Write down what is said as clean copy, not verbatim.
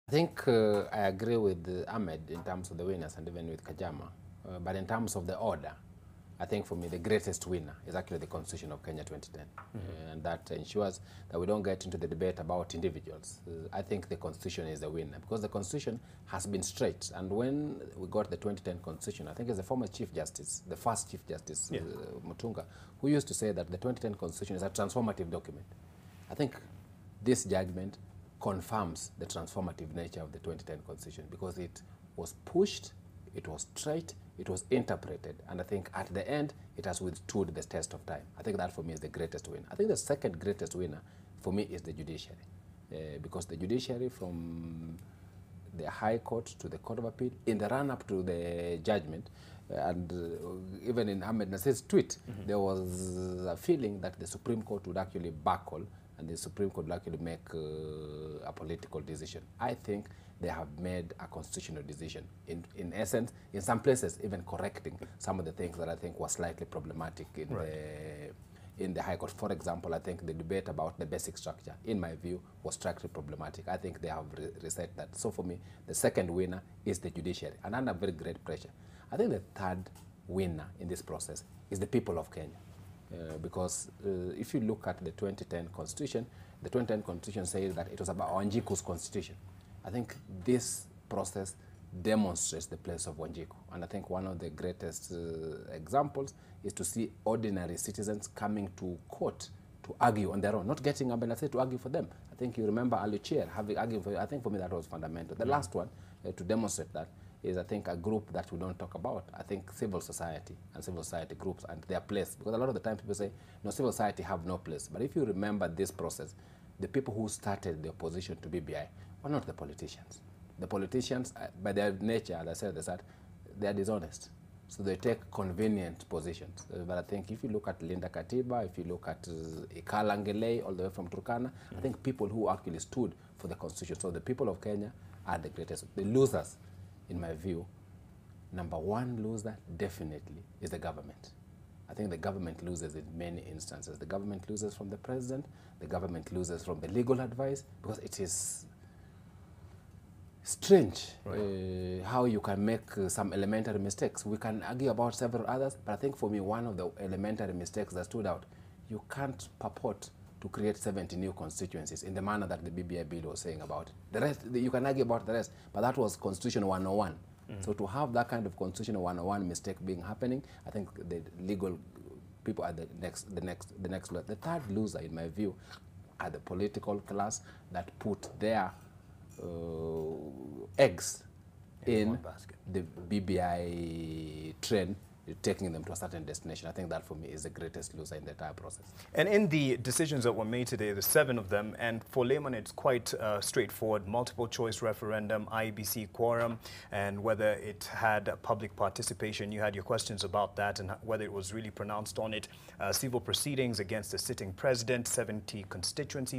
I think I agree with Ahmed in terms of the winners and even with Kajama. But in terms of the order, I think for me the greatest winner is actually the Constitution of Kenya 2010. And that ensures that we don't get into the debate about individuals. I think the Constitution is the winner because the Constitution has been straight. And when we got the 2010 Constitution, I think it's the former Chief Justice, the first Chief Justice, Mutunga, who used to say that the 2010 Constitution is a transformative document. I think this judgment confirms the transformative nature of the 2010 Constitution because it was pushed, it was straight, it was interpreted, and I think at the end it has withstood the test of time. I think that for me is the greatest winner. I think the second greatest winner for me is the judiciary, because the judiciary from the High Court to the Court of Appeal, in the run-up to the judgment, and even in Ahmed Nasir's tweet, there was a feeling that the Supreme Court would actually buckle and the Supreme Court will actually make a political decision. I think they have made a constitutional decision. In essence, in some places, even correcting some of the things that I think were slightly problematic in the High Court. For example, I think the debate about the basic structure, in my view, was structurally problematic. I think they have reset that. So for me, the second winner is the judiciary, and under very great pressure. I think the third winner in this process is the people of Kenya. Because if you look at the 2010 Constitution, the 2010 Constitution says that it was about Wanjiku's constitution. I think this process demonstrates the place of Wanjiku. And I think one of the greatest examples is to see ordinary citizens coming to court to argue on their own, not getting Abenase to argue for them. I think you remember Aluchier having argued for, I think for me that was fundamental. The last one to demonstrate that is, I think, a group that we don't talk about. I think civil society and civil society groups and their place. Because a lot of the time people say, no, civil society have no place. But if you remember this process, the people who started the opposition to BBI were not the politicians. The politicians, by their nature, as I said at the start, they are dishonest. So they take convenient positions. But I think if you look at Linda Katiba, if you look at Ikala Ngelei, all the way from Turkana, I think people who actually stood for the constitution. So the people of Kenya are the greatest. The losers, in my view, number one loser definitely is the government. I think the government loses in many instances. The government loses from the president, the government loses from the legal advice, because it is strange how you can make some elementary mistakes. We can argue about several others, but I think for me one of the elementary mistakes that stood out, you can't purport to create 70 new constituencies in the manner that the BBI bill was saying about it. The rest, you can argue about the rest, but that was Constitution 101. So to have that kind of Constitution 101 mistake being happening, I think the legal people are the next loser. The third loser, in my view, are the political class that put their eggs in the BBI trend, taking them to a certain destination. I think that for me is the greatest loser in the entire process. And in the decisions that were made today, the 7 of them, and for layman it's quite straightforward: multiple choice referendum, IEBC quorum, and whether it had public participation. You had your questions about that and whether it was really pronounced on it. Civil proceedings against the sitting president, 70 constituencies.